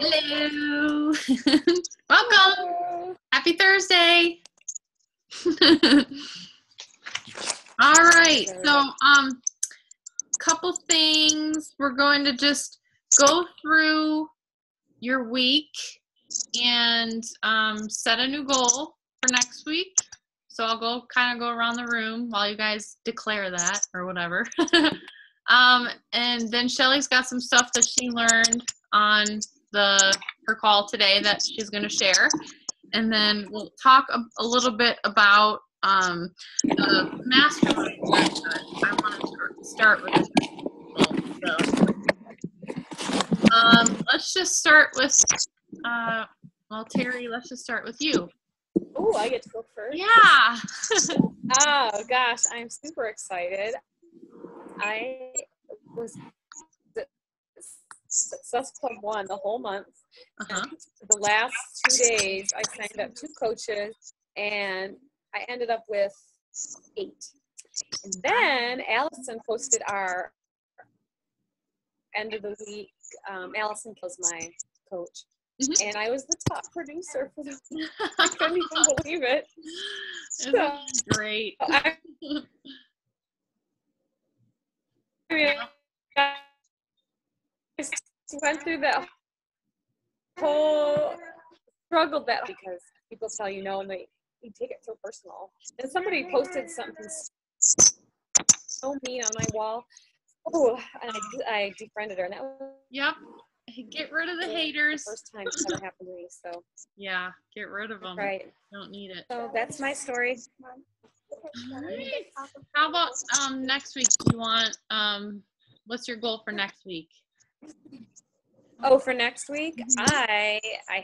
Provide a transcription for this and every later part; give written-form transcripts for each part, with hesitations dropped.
Hello. Welcome. Happy Thursday. All right. So, couple things. We're going to just go through your week and set a new goal for next week. So I'll kind of go around the room while you guys declare that or whatever. And then Shelly's got some stuff that she learned on her call today that she's going to share. And then we'll talk a little bit about the mastermind method. I want to start with this. So, let's just start with, Terry, let's just start with you. Oh, I get to go first? Yeah. Oh, gosh, I'm super excited. I was Success Club 1 the whole month. The last 2 days, I signed up 2 coaches, and I ended up with 8. And then Allison posted our end of the week. Allison was my coach. And I was the top producer for the week. I couldn't even believe it. Isn't that great? I went through that whole struggle because people tell you no and you take it so personal. And somebody posted something so mean on my wall. Oh, and I defriended her. And that was Get rid of the haters. The first time it's ever happened to me. So yeah, get rid of them. Right. Don't need it. So that's my story. Right. How about next week? You want what's your goal for next week? Oh, for next week, I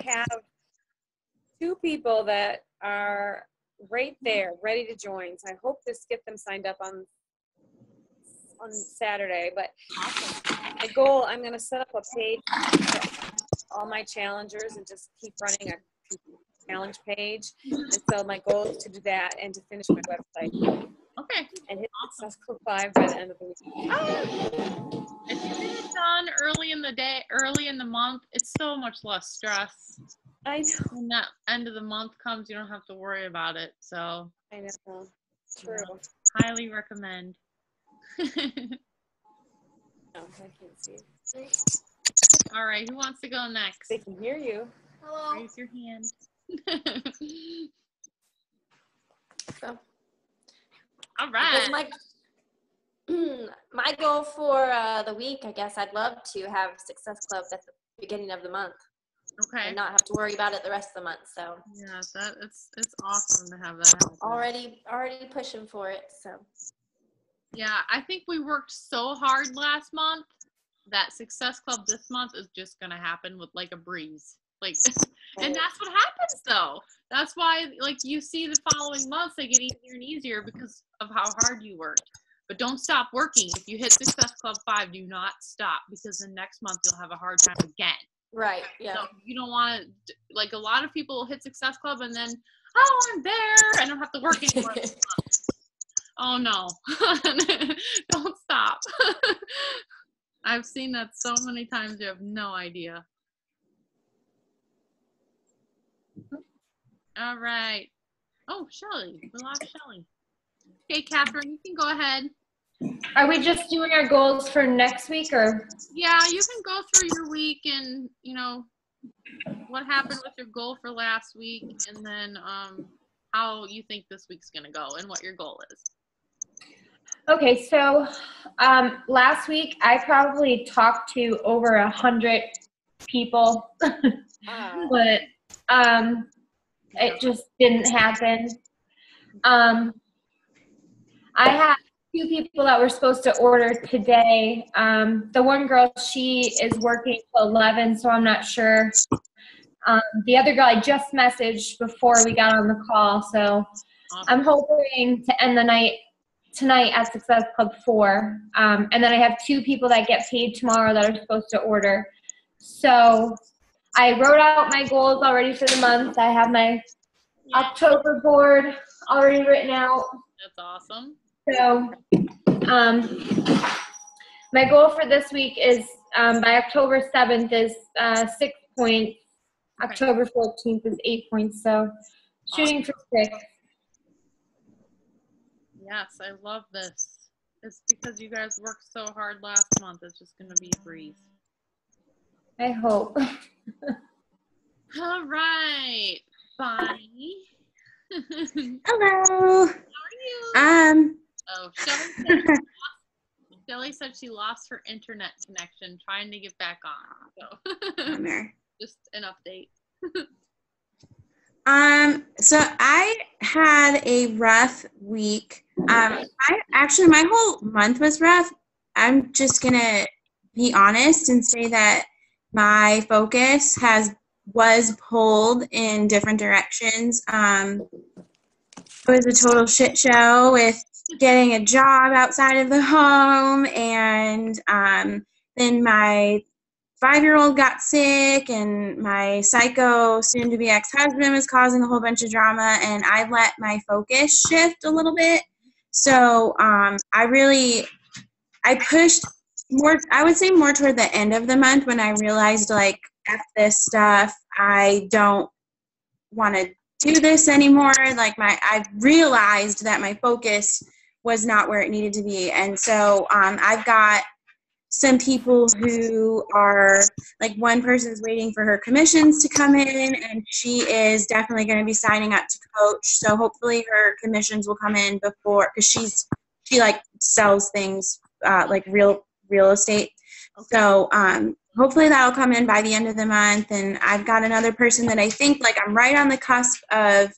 have 2 people that are right there, ready to join. So I hope to get them signed up on Saturday. But my goal, I'm going to set up a page for all my challengers and just keep running a challenge page. And so my goal is to do that and to finish my website. Okay. And hit Success Club 5 by the end of the week. If you get it done early in the day, early in the month, it's so much less stress. I know. When that end of the month comes, you don't have to worry about it. So I know. True. Highly recommend. No, I can't see it. All right, who wants to go next? They can hear you. Hello. Raise your hand. So, all right. My goal for the week, I guess I'd love to have Success Club at the beginning of the month. Okay. And not have to worry about it the rest of the month. So yeah, it's awesome to have that happen. Already pushing for it. So yeah, I think we worked so hard last month that Success Club this month is just gonna happen with like a breeze. Like, and that's what happens though. That's why like you see the following months they get easier and easier because of how hard you worked. But don't stop working. If you hit Success Club 5, do not stop because the next month you'll have a hard time again. Right. Yeah. So you don't want to, like a lot of people hit Success Club and then, oh, I'm there. I don't have to work anymore. Oh no, don't stop. I've seen that so many times you have no idea. All right. Oh, Shelly, we lost Shelly. Okay, Catherine, you can go ahead. Are we just doing our goals for next week or? Yeah, you can go through your week and, what happened with your goal for last week and then how you think this week's going to go and what your goal is. Okay, so last week I probably talked to over 100 people, but it just didn't happen. I have 2 people that were supposed to order today. The one girl, she is working till 11, so I'm not sure. The other girl I just messaged before we got on the call, so I'm hoping to end the night tonight at Success Club 4. And then I have 2 people that get paid tomorrow that are supposed to order. So I wrote out my goals already for the month. I have my October board already written out. That's awesome. So my goal for this week is By October 7th is 6 points. Okay. October 14th is 8 points. So shooting for 6. Yes, I love this. It's because you guys worked so hard last month. It's just going to be a breeze. I hope. All right. Bonnie. Hello. How are you? Oh, Shelly said she lost her internet connection trying to get back on. So Bummer. just an update. So I had a rough week. My whole month was rough. I'm just gonna be honest and say that my focus was pulled in different directions. It was a total shit show with getting a job outside of the home, and then my 5-year-old got sick, and my psycho soon-to-be ex-husband was causing a whole bunch of drama, and I let my focus shift a little bit. So I pushed more, I would say more toward the end of the month when I realized, like, F this stuff, I don't want to do this anymore. Like, I realized that my focus was not where it needed to be. And so I've got some people who are, like, one person's waiting for her commissions to come in, and she is definitely going to be signing up to coach. So hopefully her commissions will come in before, because she like sells things like real estate. Okay. So hopefully that'll come in by the end of the month. And I've got another person that I think, like, I'm right on the cusp of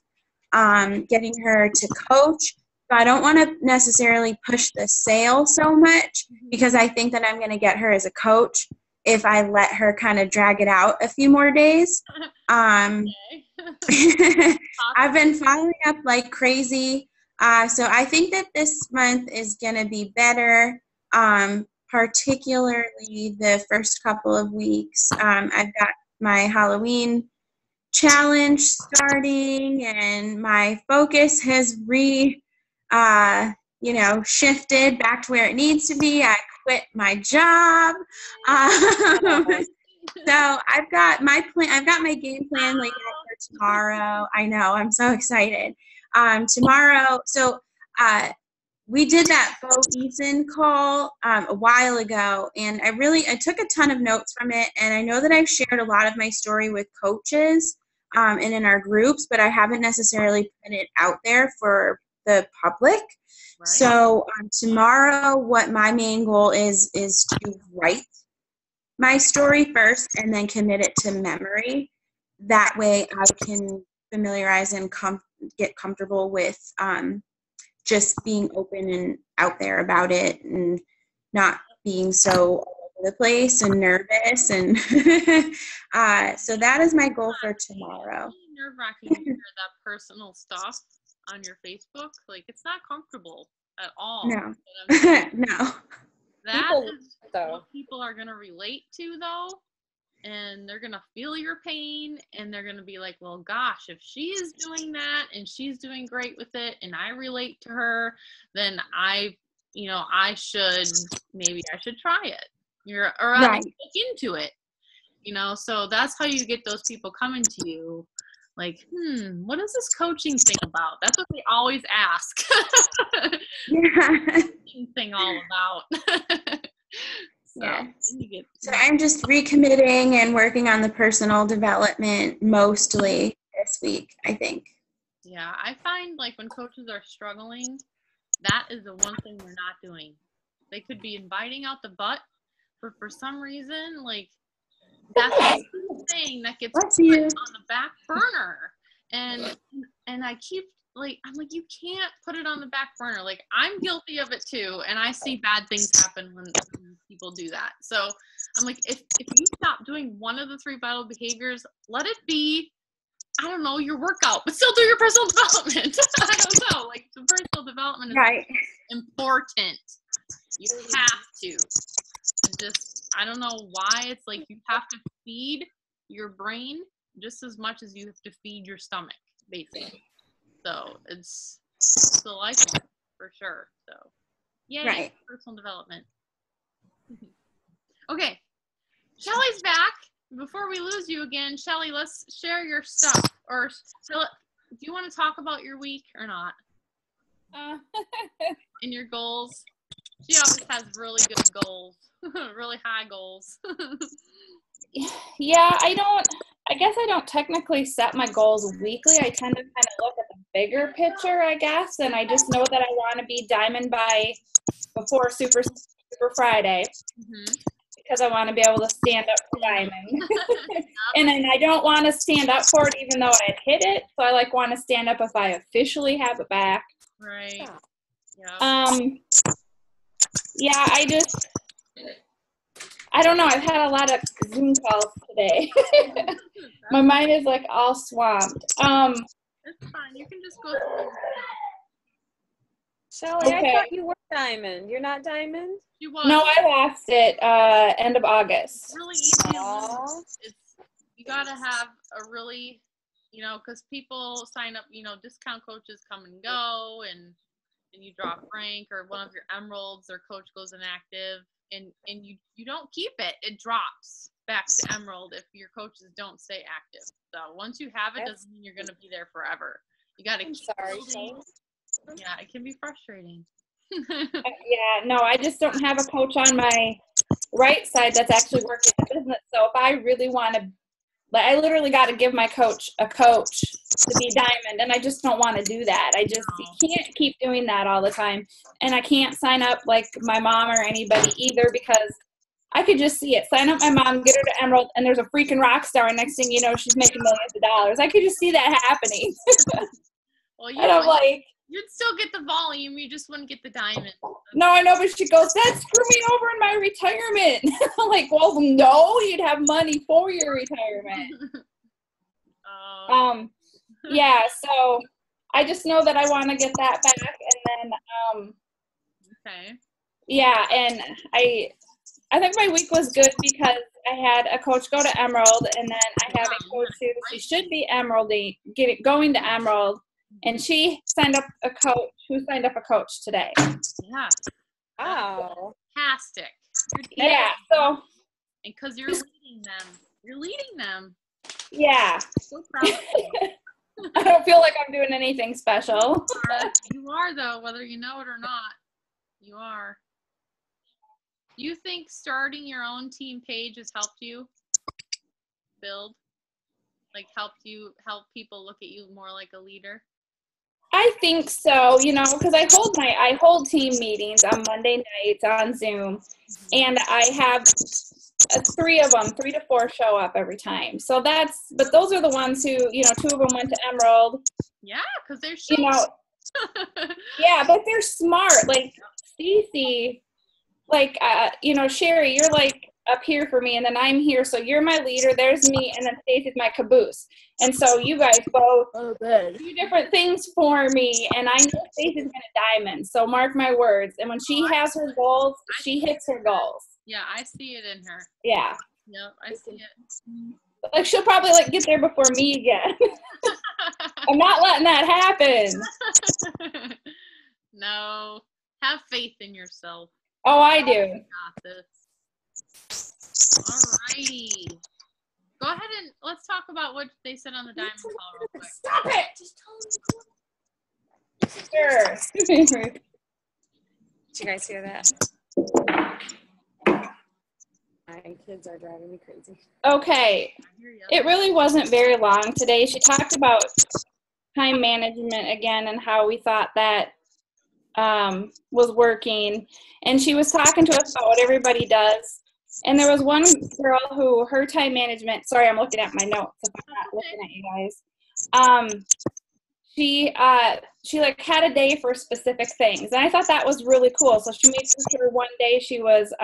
getting her to coach. So I don't want to necessarily push the sale so much, because I think that I'm going to get her as a coach if I let her kind of drag it out a few more days. I've been following up like crazy. So I think that this month is going to be better, particularly the first couple of weeks. I've got my Halloween challenge starting, and my focus has shifted back to where it needs to be. I quit my job. So I've got my plan. I've got my game plan laid out for tomorrow. I know. I'm so excited. Tomorrow. So we did that Bo Eason call a while ago, and I took a ton of notes from it. And I know that I've shared a lot of my story with coaches and in our groups, but I haven't necessarily put it out there for the public. Right. So tomorrow, what my main goal is to write my story first and then commit it to memory. That way I can familiarize and get comfortable with just being open and out there about it, and not being so all over the place and nervous. And so that is my goal for tomorrow. It's really nerve-wracking to hear that personal stuff on your Facebook. Like, it's not comfortable at all. No. No. That is what people are going to relate to, though, and they're going to feel your pain, and they're going to be like, well, gosh, if she is doing that and she's doing great with it and I relate to her, then I should try it. Or right. look into it. So that's how you get those people coming to you. Like, what is this coaching thing about? That's what they always ask. Yeah. Thing all about. So I'm just recommitting and working on the personal development mostly this week, I think. Yeah, I find, like, when coaches are struggling, that is the one thing they're not doing. They could be inviting out the butt, but for some reason, like, that's the thing that gets put on the back burner. And I keep, like, I'm like, you can't put it on the back burner. Like, I'm guilty of it too, and I see bad things happen when people do that. So I'm like, if you stop doing one of the 3 vital behaviors, let it be, I don't know, your workout, but still do your personal development. I don't know, like, the personal development is right. important. You have to. It's just, I don't know why it's like you have to feed your brain just as much as you have to feed your stomach, basically. So it's a lifeline for sure. So yay, right. personal development. Okay, Shelly's back. Before we lose you again, Shelly, let's share your stuff. Or do you want to talk about your week or not? And your goals? She always has really good goals, really high goals. Yeah, I guess I don't technically set my goals weekly. I tend to kind of look at the bigger picture, I guess, and I just know that I want to be diamond by before Super Friday. Mm-hmm. Because I want to be able to stand up for diamond. And then I don't want to stand up for it even though I'd hit it. So I want to stand up if I officially have it back. Right. Yeah. Yeah, I don't know. I've had a lot of Zoom calls today. My mind is all swamped. It's fine. You can just go through. Shelly, okay. I thought you were diamond. You're not diamond? You was. No, I lost it end of August. It's really easy. You got to have a really, because people sign up, discount coaches come and go, and you drop rank or one of your emeralds, their coach goes inactive, and you don't keep it. It drops back to emerald if your coaches don't stay active. So once you have it, doesn't mean you're going to be there forever. You got to keep building. Yeah, it can be frustrating. Yeah, no, I just don't have a coach on my right side that's actually working the business. So if I really want to, I literally got to give my coach a coach to be diamond, and I just don't want to do that. You can't keep doing that all the time, and I can't sign up my mom or anybody either, because I could just see it. Sign up my mom, get her to emerald, and there's a freaking rock star, and next thing you know, she's making millions of dollars. I could just see that happening. Well, and I'm you'd still get the volume, you just wouldn't get the diamond. No, I know, but she goes, "That's screw me over in my retirement." I'm well, no, you'd have money for your retirement. Yeah, so I just know that I want to get that back, and then, okay. Yeah, and I think my week was good because I had a coach go to emerald, and then I have a coach who should be going to emerald. And she signed up a coach today. Yeah. Wow. Fantastic. Yeah. So. And because you're leading them. You're leading them. Yeah. So proud of you. I don't feel like I'm doing anything special. You are, though, whether you know it or not. You are. You think starting your own team page has helped you build? Help people look at you more like a leader? I think so, because I hold team meetings on Monday nights on Zoom, and I have 3 to 4 show up every time. So but those are the ones who, 2 of them went to emerald. Yeah, because they're smart. Yeah, but they're smart. Cece, Sherry, you're up here for me, and then I'm here, so you're my leader, there's me, and then Stacey's my caboose. And so you guys both do different things for me, and I know Stacey's gonna diamond, so mark my words. And when she has her goals, she hits her goals. Yeah, I see it in her. Yeah. Yep, I see it. She'll probably get there before me again. I'm not letting that happen. No, have faith in yourself. Oh, I do. You got this. Alrighty. Go ahead and let's talk about what they said on the diamond call real quick. Stop it! Just tell them. Sure. Did you guys hear that? My kids are driving me crazy. Okay. It really wasn't very long today. She talked about time management again and how we thought that was working. And she was talking to us about what everybody does. And there was one girl who her time management, sorry, I'm looking at my notes if I'm not looking at you guys. She had a day for specific things. And I thought that was really cool. So she made sure one day she was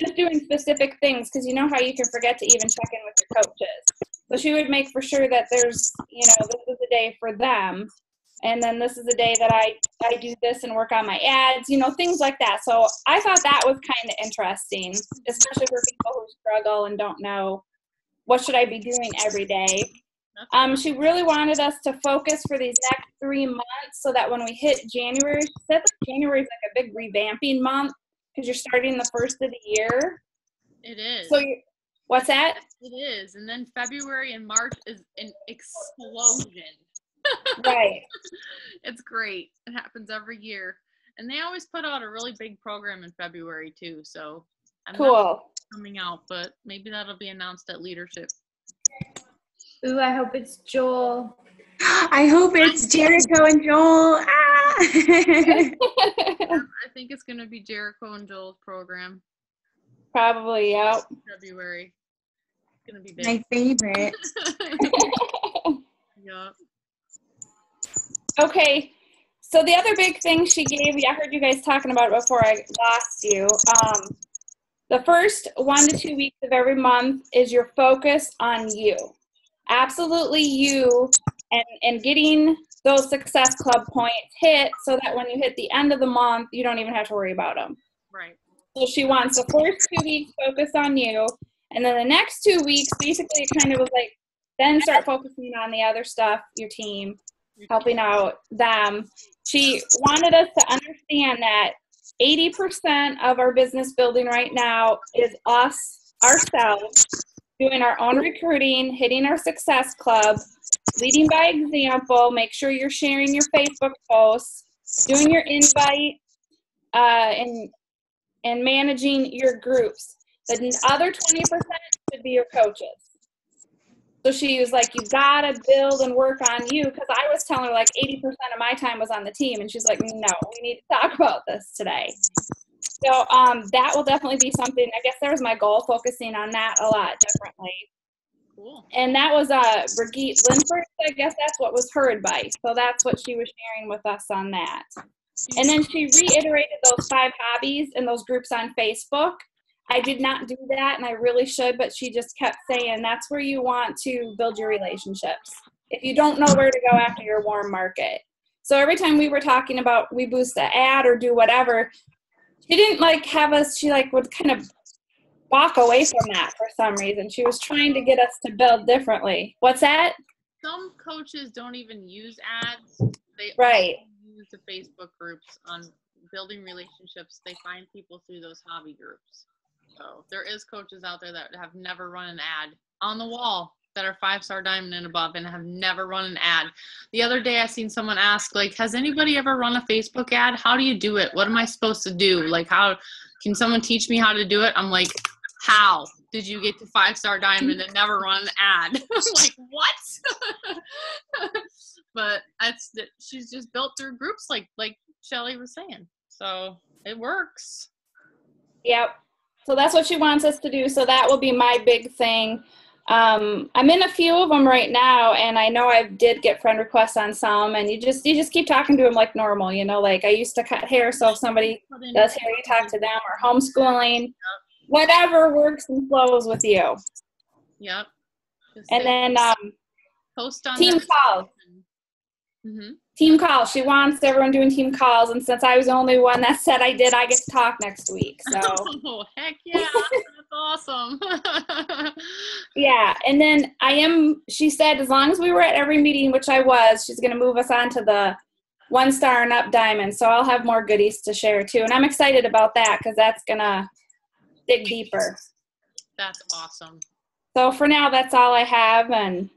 just doing specific things, because you know how you can forget to even check in with your coaches. So she would make for sure that there's, this is a day for them. And then this is a day that I do this and work on my ads, things like that. So I thought that was kind of interesting, especially for people who struggle and don't know what should I be doing every day. She really wanted us to focus for these next 3 months so that when we hit January, she said January is like a big revamping month because you're starting the first of the year. It is. So what's that? It is. And then February and March is an explosion. Right. It's great. It happens every year. And they always put out a really big program in February too. So I'm not Cool. coming out, but maybe that'll be announced at leadership. Ooh, I hope it's Joel. I hope it's Jericho and Joel. Ah! I think it's going to be Jericho and Joel's program. Probably, yeah. February. It's going to be big. My favorite. Yep. Okay. So the other big thing she gave me, I heard you guys talking about it before I lost you. The first 1 to 2 weeks of every month is your focus on you. Absolutely you, and getting those Success Club points hit so that when you hit the end of the month, you don't even have to worry about them. Right. So she wants the first 2 weeks focus on you, and then the next 2 weeks, basically it kind of was like, then start focusing on the other stuff, your team, helping out them. She wanted us to understand that 80% of our business building right now is us, ourselves, doing our own recruiting, hitting our Success Club, leading by example, make sure you're sharing your Facebook posts, doing your invite, and managing your groups. The other 20% should be your coaches. So she was like, you gotta build and work on you, because I was telling her like 80% of my time was on the team, and she's like, no, we need to talk about this today. So that will definitely be something, I guess that was my goal, focusing on that a lot differently. Cool. And that was Brigitte Linford, I guess that's what was her advice. So that's what she was sharing with us on that. And then she reiterated those 5 hobbies in those groups on Facebook. I did not do that, and I really should, but she just kept saying that's where you want to build your relationships. If you don't know where to go after your warm market. So every time we were talking about we boost the ad or do whatever, she didn't like have us, she like would kind of walk away from that for some reason. She was trying to get us to build differently. What's that? Some coaches don't even use ads. They Right. only use the Facebook groups on building relationships. They find people through those hobby groups. So there is coaches out there that have never run an ad on the wall that are 5-star diamond and above and have never run an ad. The other day I seen someone ask, like, has anybody ever run a Facebook ad? How do you do it? What am I supposed to do? Like, how can someone teach me how to do it? I'm like, how did you get to 5-star diamond and never run an ad? I'm like, what? But she's just built through groups like Shelly was saying. So it works. Yep. So that's what she wants us to do. So that will be my big thing. I'm in a few of them right now, and I know I did get friend requests on some, and you just keep talking to them like normal, you know, like I used to cut hair. So if somebody does hair, you talk to them, or homeschooling, whatever works and flows with you. Yep. Just And then post on team calls. Mm-hmm. Team calls. She wants everyone doing team calls, and since I was the only one that said I did, I get to talk next week. So. Oh, heck yeah. That's awesome. Yeah, and then she said as long as we were at every meeting, which I was, she's going to move us on to the 1-star and up diamond. So I'll have more goodies to share too. And I'm excited about that because that's going to dig deeper. That's awesome. So for now, that's all I have. And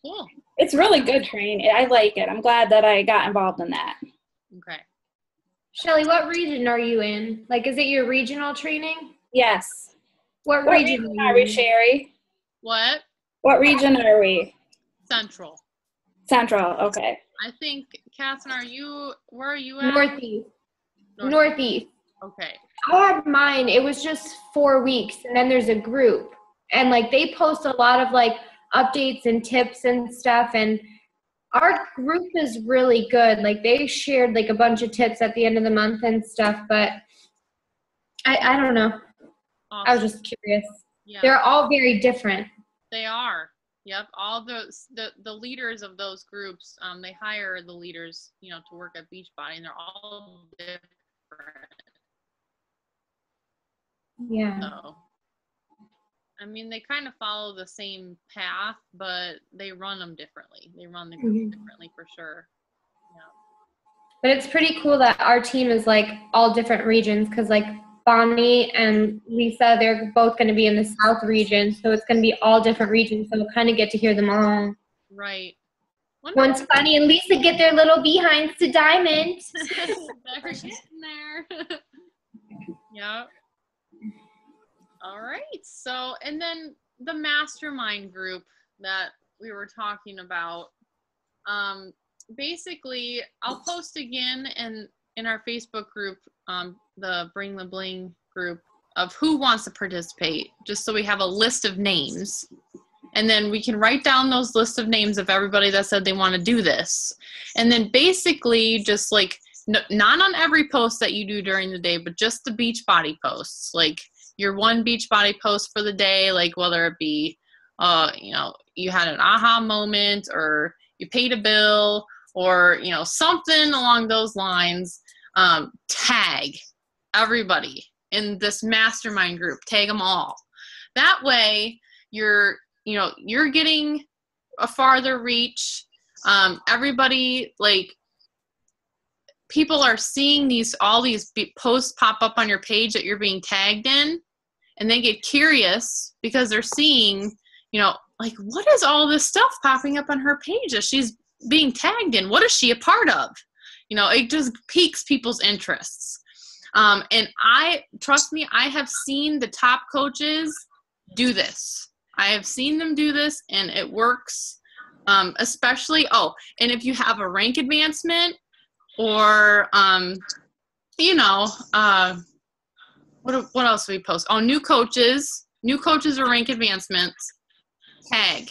cool. It's really good training. I like it. I'm glad that I got involved in that. Okay. Shelly, what region are you in? Like, is it your regional training? Yes. What region are we, Sherry? What? What region are we? Central. Central, okay. I think, Catherine, where are you at? Northeast. Northeast. Okay. I had mine. It was just 4 weeks, and then there's a group. And, like, they post a lot of, like, updates and tips and stuff, and our group is really good. Like, they shared like a bunch of tips at the end of the month and stuff, but I don't know. Awesome. I was just curious. Yeah. They're all very different. They are. Yep. All those the leaders of those groups, they hire the leaders, to work at Beachbody, and they're all different. Yeah. So, I mean, they kind of follow the same path, but they run them differently. They run the group differently for sure. Yeah. But it's pretty cool that our team is like all different regions, because like Bonnie and Lisa, they're both going to be in the South region, so it's going to be all different regions, so we'll kind of get to hear them all. Right. Once Bonnie and Lisa get their little behinds to Diamond. They're getting there. Yeah. All right. So, and then the mastermind group that we were talking about. Basically, I'll post again in our Facebook group, the Bring the Bling group, of who wants to participate, just so we have a list of names. And then we can write down those lists of names of everybody that said they want to do this. And then basically just like, not on every post that you do during the day, but just the Beachbody posts. Like your one Beachbody post for the day, like whether it be, you had an aha moment, or you paid a bill, or, something along those lines. Tag everybody in this mastermind group, tag them all. That way you're getting a farther reach. Everybody, like, people are seeing all these posts pop up on your page that you're being tagged in, and they get curious because they're seeing, like, what is all this stuff popping up on her page that she's being tagged in? What is she a part of? It just piques people's interests. And trust me, I have seen the top coaches do this. I have seen them do this, and it works. Especially, and if you have a rank advancement, or, what else do we post? New coaches or rank advancements, tag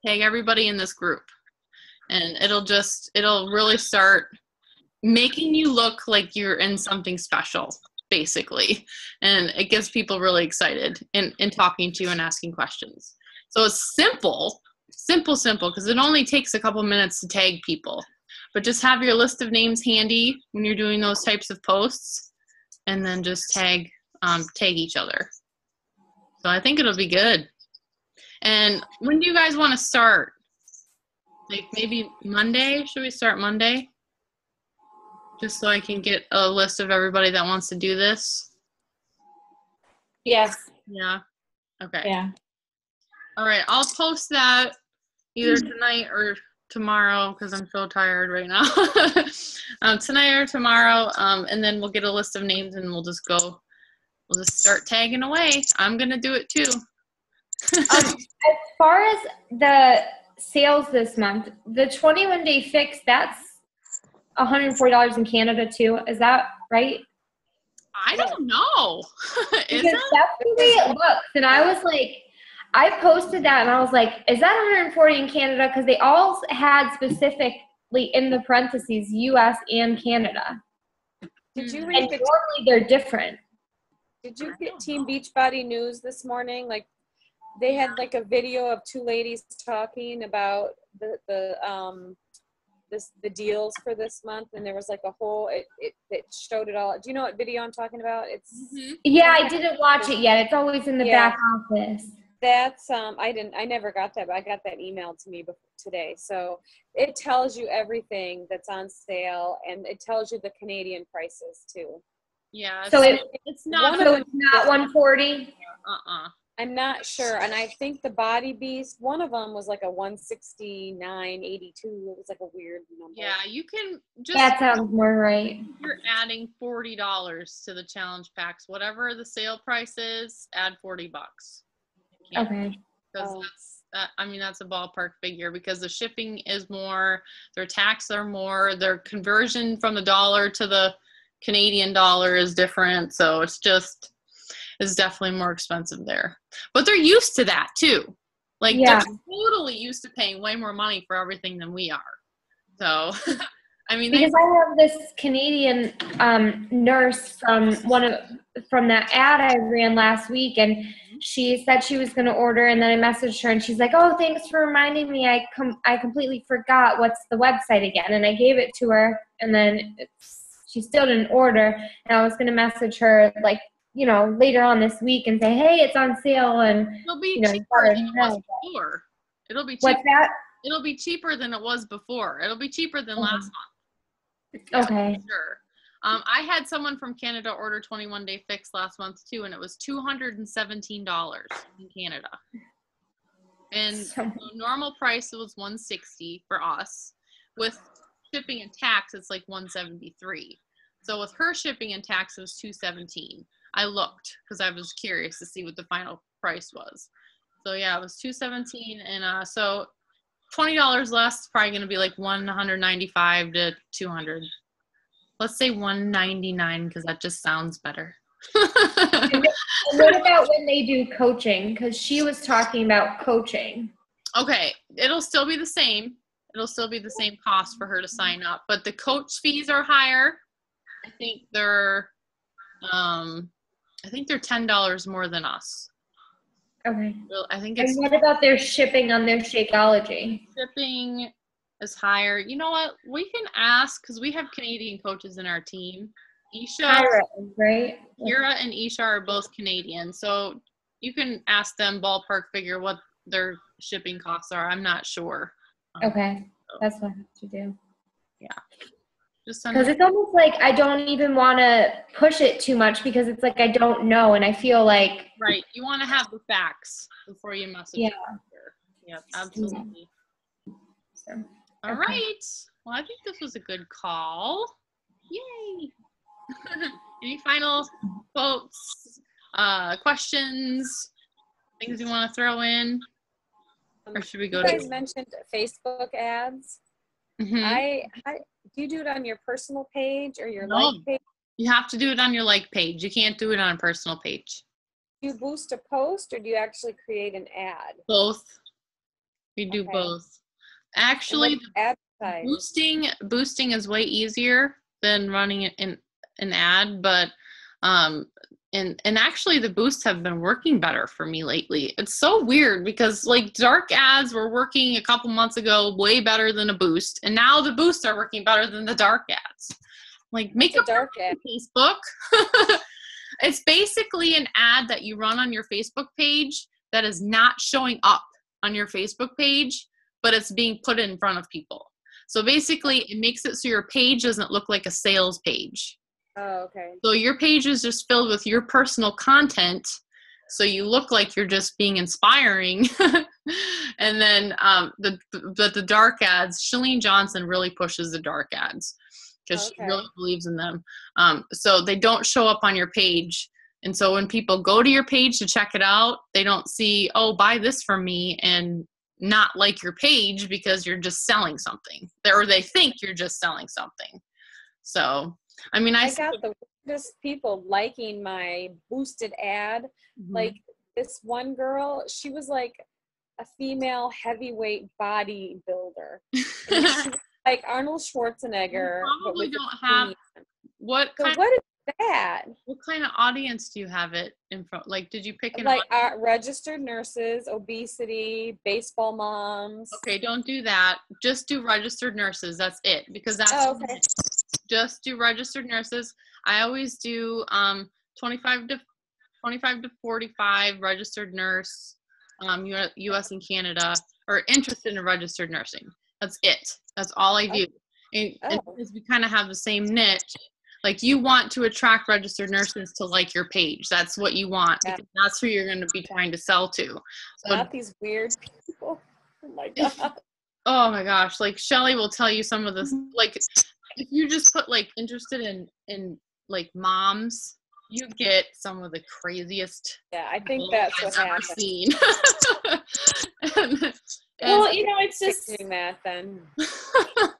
everybody in this group. And it'll really start making you look like you're in something special, basically. And it gets people really excited in talking to you and asking questions. So it's simple, because it only takes a couple minutes to tag people. But just have your list of names handy when you're doing those types of posts, and then just tag each other. So I think it'll be good. And when do you guys want to start? Like maybe Monday? Should we start Monday? Just so I can get a list of everybody that wants to do this. Yes. Yeah. Okay. Yeah. All right. I'll post that either tonight or tomorrow, because I'm so tired right now. Tonight or tomorrow, and then we'll get a list of names, and we'll just start tagging away. I'm gonna do it too. As far as the sales this month, the 21-day fix, that's $140 in Canada too. Is that right? I don't know. Because that's the way it looks. And I was like, I posted that and I was like, is that 140 in Canada? Because they all had specifically in the parentheses US and Canada. Did you And read normally they're different. Did you get Team Beachbody News this morning? Like, they had like a video of two ladies talking about the deals for this month, and there was like a whole it showed it all. Do you know what video I'm talking about? It's Yeah, I didn't watch it yet. It's always in the back office. That's I never got that, but I got that emailed to me today. So it tells you everything that's on sale, and it tells you the Canadian prices too. Yeah. So it's not. So it's not 140. I'm not sure, and I think the Body Beast, one of them was like a 169.82. It was like a weird number. Yeah, you can just. That sounds more right. You're adding $40 to the challenge packs. Whatever the sale price is, add $40. Okay. Because that's a ballpark figure, because the shipping is more, their tax are more, their conversion from the dollar to the Canadian dollar is different. So it's definitely more expensive there. But they're used to that too. Like, they're totally used to paying way more money for everything than we are. So, because I have this Canadian nurse from that ad I ran last week, and she said she was going to order, and then I messaged her, and she's like, "Oh, thanks for reminding me. I completely forgot. What's the website again?" And I gave it to her, and then she still didn't order. And I was going to message her later on this week and say, hey, it's on sale, and it'll be cheaper than it was before. It'll be cheaper. What's that? It'll be cheaper than it was before. It'll be cheaper than last month. Okay. Sure. I had someone from Canada order 21 Day Fix last month too, and it was $217 in Canada. And the normal price was $160 for us. With shipping and tax, it's like $173. So with her shipping and tax, it was $217. I looked because I was curious to see what the final price was. So yeah, it was $217, and so $20 less. Probably going to be like $195 to $200. Let's say $199 because that just sounds better. And what about when they do coaching? Because she was talking about coaching. Okay, it'll still be the same. It'll still be the same cost for her to sign up, but the coach fees are higher. I think they're $10 more than us. Okay. I think it's. And what about their shipping on their Shakeology? Shipping is higher. You know what? We can ask because we have Canadian coaches in our team. Isha, Kyra, right? Kira and Isha are both Canadian, so you can ask them ballpark figure what their shipping costs are. I'm not sure. Okay, that's what I have to do. Yeah. Because it's almost like I don't even want to push it too much because it's like I don't know, and I feel like right. You want to have the facts before you message. Yeah. Yep, absolutely. So, All right. Well, I think this was a good call. Yay! Any final quotes, questions, things you want to throw in, or should we go You to? guys mentioned Facebook ads. Mhm. Do you do it on your personal page or your No. like page? You have to do it on your like page. You can't do it on a personal page. Do you boost a post or do you actually create an ad? Both. We do Okay. both. Actually, And what ad size? boosting is way easier than running it in an ad, but and actually the boosts have been working better for me lately. It's so weird because like dark ads were working a couple months ago way better than a boost, and now the boosts are working better than the dark ads. Like make a dark ad. Facebook. It's basically an ad that you run on your Facebook page that is not showing up on your Facebook page, but it's being put in front of people. So basically it makes it so your page doesn't look like a sales page. Oh, okay. So your page is just filled with your personal content, so you look like you're just being inspiring. And then the dark ads, Chalene Johnson really pushes the dark ads because she really believes in them. So they don't show up on your page. And so when people go to your page to check it out, they don't see, oh, buy this from me, and not like your page because you're just selling something. Or they think you're just selling something. So I mean, I got the weirdest people liking my boosted ad. Mm-hmm. Like this one girl, she was like a female heavyweight bodybuilder. Like Arnold Schwarzenegger. You probably don't have what kind is that? What kind of audience do you have it in front? Like, did you pick an like registered nurses, obesity, baseball moms? Okay, don't do that. Just do registered nurses. That's it, because that's okay. Just do registered nurses. I always do 25 to 45 registered nurse, U.S. and Canada, or interested in registered nursing. That's it. That's all I do. And because we kind of have the same niche, like you want to attract registered nurses to like your page. That's what you want. Because that's who you're going to be trying to sell to. So, not these weird people. Oh my God. Oh my gosh. Like Shelly will tell you some of this, like if you just put like interested in like moms, you get some of the craziest. Yeah, I think that's what happened. Seen. Well, you know, it's just doing that then.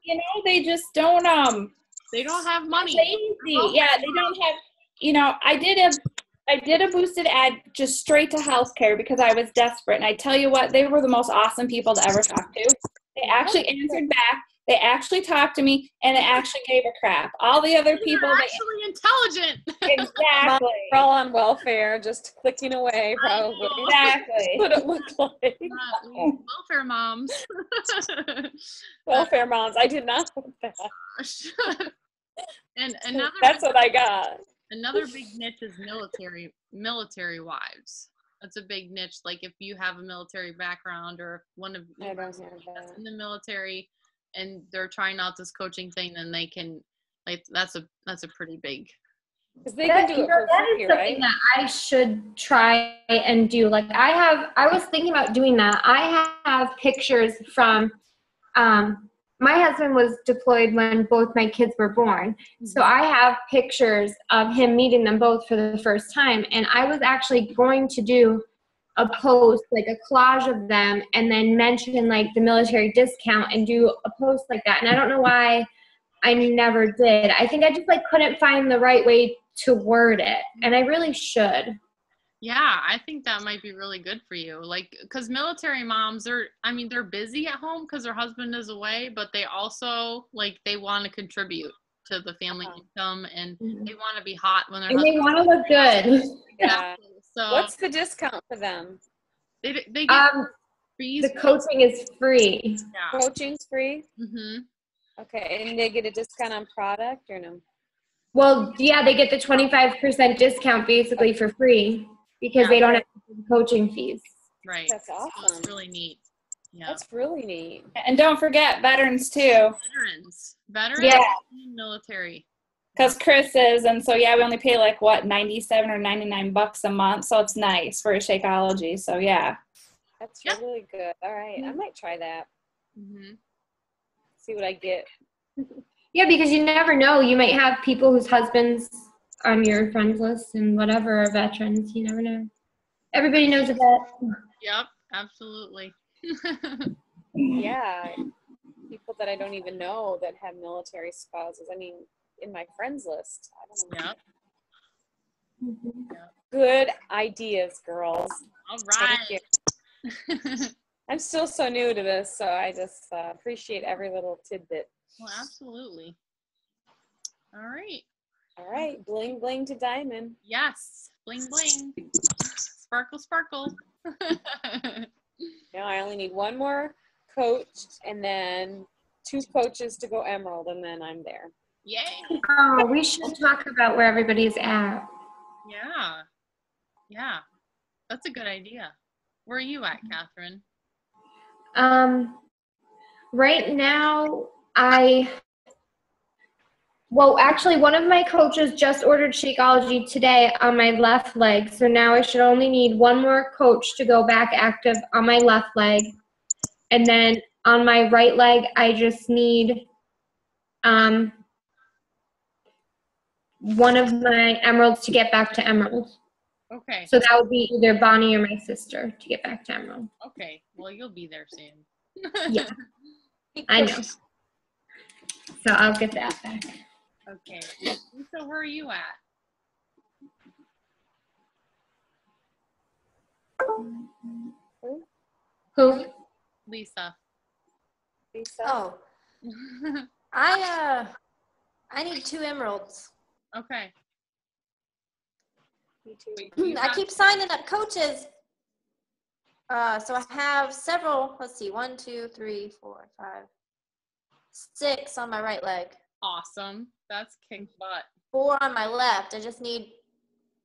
You know, they just don't they don't have money. Lazy. Yeah, they don't have. You know, I did a boosted ad just straight to healthcare because I was desperate, and I tell you what, they were the most awesome people to ever talk to. They actually answered back. They actually talked to me, and it actually gave a crap. All the other people, actually intelligent. Exactly. We're all on welfare, just clicking away, probably. Exactly. What it looked like. Welfare moms. Welfare moms. I did not want that. And another. That's what I got. Another big niche is military wives. That's a big niche. Like if you have a military background, or if one of you that's in the military, and they're trying out this coaching thing, then they can Like that's a pretty big. Because they can do it for that free, is right? something that I should try and do. Like I was thinking about doing that. I have pictures from, my husband was deployed when both my kids were born. So I have pictures of him meeting them both for the first time. And I was actually going to do a post, like a collage of them, and then mention like the military discount and do a post like that. And I don't know why I never did. I think I just like couldn't find the right way to word it. And I really should. Yeah, I think that might be really good for you. Like, because military moms they're busy at home because their husband is away, but they also, like, they want to contribute to the family income, and they want to be hot when their And they husband. want to look good. Yeah. So What's the discount for them? they get fees. The coaching is free. Yeah. Coaching's free? Mm-hmm. Okay, and they get a discount on product or no? Well, yeah, they get the 25% discount basically for free because they don't have to pay coaching fees. Right. That's So awesome. it's really neat. Yeah. That's really neat. And don't forget veterans too, Veterans, Yeah. and military. because Chris is, and so yeah, we only pay like what, $97 or $99 a month, so it's nice for a Shakeology. So yeah. That's Yeah. really good. All right, I might try that. Mm-hmm. See what I get. Yeah, because you never know. You might have people whose husbands on your friends list and whatever are veterans. You never know. Everybody knows a vet. Yep, absolutely. Yeah, people that I don't even know that have military spouses. I mean, in my friends list. I don't know. Yep. Good ideas, girls. All Thank right. you. I'm still so new to this, so I just appreciate every little tidbit. Well, absolutely. All right. All right, bling bling to diamond. Yes. Bling bling. Sparkle sparkle. Now I only need one more coach and then 2 coaches to go emerald, and then I'm there. Yay. Oh, we should talk about where everybody's at. Yeah. Yeah. That's a good idea. Where are you at, Catherine? Right now, actually, one of my coaches just ordered Shakeology today on my left leg, so now I should only need one more coach to go back active on my left leg. And then on my right leg, I just need one of my emeralds to get back to emerald. Okay. So that would be either Bonnie or my sister to get back to emerald. Okay. Well, you'll be there soon. Yeah, I know. So I'll get that back. Okay. Lisa, where are you at? Who? Lisa. Lisa? Oh, I need 2 emeralds. Okay. Me too. You I got- keep signing up coaches. So I have several, let's see, 1, 2, 3, 4, 5, 6 on my right leg, Awesome. That's kick butt. 4 on my left. I just need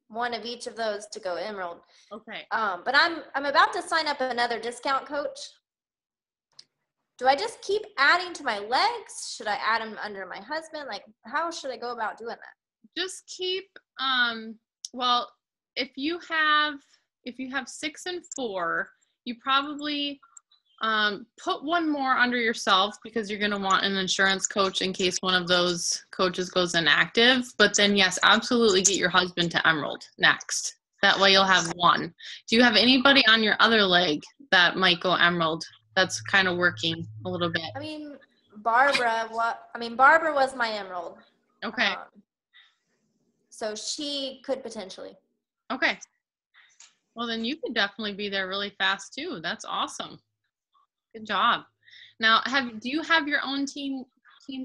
one of each of those to go emerald. Okay. But I'm about to sign up another discount coach. Do I just keep adding to my legs? Should I add them under my husband? Like, how should I go about doing that? Just keep well, if you have 6 and 4, you probably put one more under yourself because you're going to want an insurance coach in case one of those coaches goes inactive. But then yes, absolutely get your husband to emerald next. That way you'll have one. Do you have anybody on your other leg that might go emerald that's kind of working a little bit? I mean, Barbara was my emerald. Okay. So she could potentially. Okay. Well, then you could definitely be there really fast too. That's awesome. Good job. Now, do you have your own team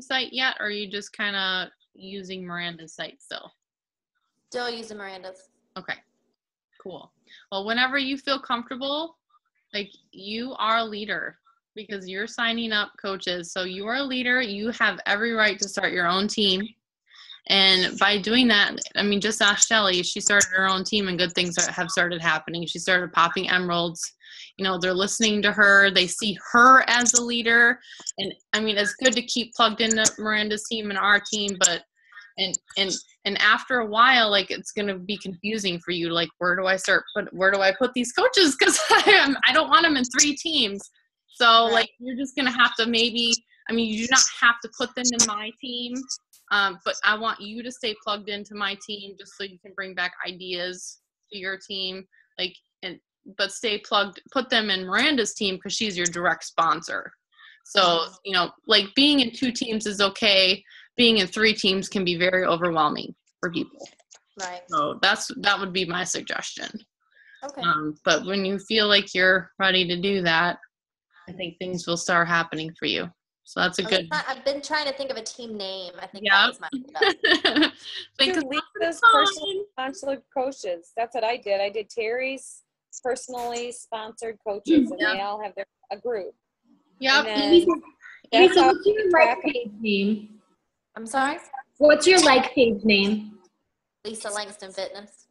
site yet, or are you just kind of using Miranda's site still? Still using Miranda's. Okay. Cool. Well, whenever you feel comfortable, like you are a leader because you're signing up coaches. So you are a leader. You have every right to start your own team. And by doing that, I mean, just ask Shelly. She started her own team and good things have started happening. She started popping emeralds. You know, they're listening to her. They see her as a leader. And I mean, it's good to keep plugged into Miranda's team and our team, but And after a while, like, it's going to be confusing for you. Like, where do I put these coaches? Because I don't want them in 3 teams. So like, you're just going to have to you do not have to put them in my team. But I want you to stay plugged into my team just so you can bring back ideas to your team. But put them in Miranda's team because she's your direct sponsor. So, like, being in 2 teams is okay. Being in 3 teams can be very overwhelming for people. Right. So that would be my suggestion. Okay. But when you feel like you're ready to do that, I think things will start happening for you. So that's a good. I've been trying to think of a team name. I think Yeah. that was my Think of Lisa's personally sponsored coaches. That's what I did. I did Terry's personally sponsored coaches, and they all have a group. Yep. That's how What's your like page name? I'm sorry? What's your like page name? Lisa Langston Fitness.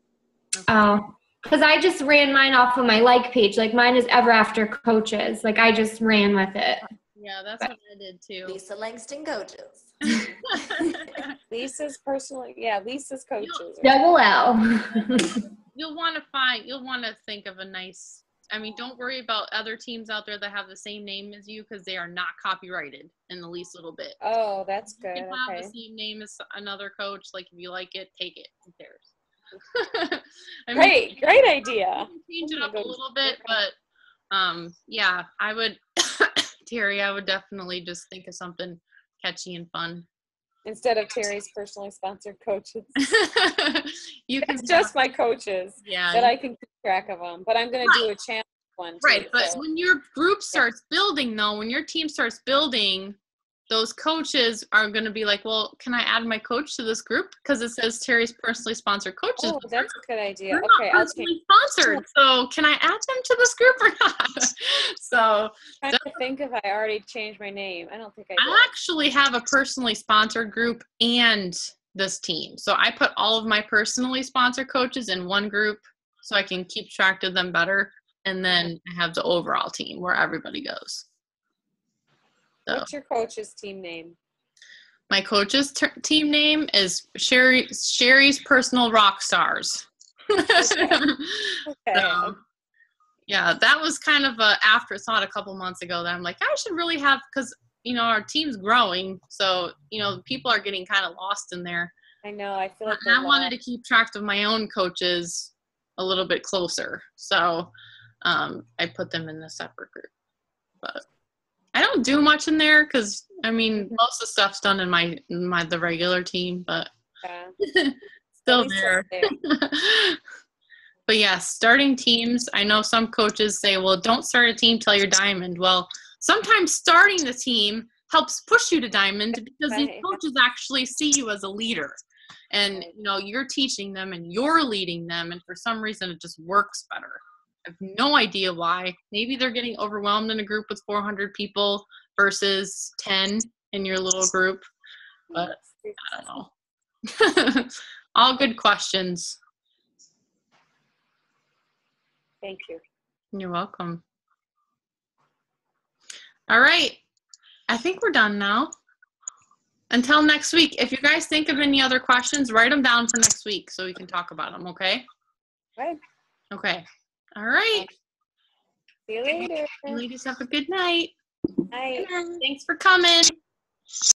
Oh, because I just ran mine off of my like page. Like, mine is Ever After Coaches. Like, I just ran with it. Yeah, that's what I did too. Lisa Langston Coaches. Lisa's coaches. Double L. You'll want to think of a nice, don't worry about other teams out there that have the same name as you, because they are not copyrighted in the least little bit. Oh, that's good. You can have Okay. the same name as another coach. Like, if you like it, take it. Who cares? Great idea. Change it up a little bit, but yeah, I would, Terry, I would definitely just think of something catchy and fun. Instead of Terry's personally sponsored coaches. It's just my coaches. Yeah. That I can keep track of them. But I'm going to do a challenge one too. Right, but when your group starts building, though, when your team starts building, those coaches are going to be like, well, can I add my coach to this group? Because it says Terry's personally sponsored coaches. Oh, that's a good idea. They're Okay, not personally sponsored, so can I add them to this group or not? So I'm trying to think if I already changed my name. I don't think I did. I actually have a personally sponsored group and this team. So I put all of my personally sponsored coaches in one group so I can keep track of them better. And then I have the overall team where everybody goes. So What's your coach's team name? my coach's team name is Sherry's Personal Rock Stars. Okay. So, yeah, that was kind of a afterthought a couple months ago that I'm like, I should really have, because, our team's growing. So, people are getting kind of lost in there. I know. I feel like I wanted to keep track of my own coaches a little bit closer. So I put them in a separate group. But I don't do much in there because, most of the stuff's done in the regular team, but still there. But yeah, starting teams, I know some coaches say, well, don't start a team till you're diamond. Well, sometimes starting the team helps push you to diamond because these coaches actually see you as a leader. And, you're teaching them and you're leading them. And for some reason, it just works better. I have no idea why. Maybe they're getting overwhelmed in a group with 400 people versus 10 in your little group. But I don't know. All good questions. Thank you. You're welcome. All right. I think we're done now. Until next week, if you guys think of any other questions, write them down for next week so we can talk about them, okay? Right. Okay. All right. See you later. Ladies, have a good night. Night. Thanks for coming.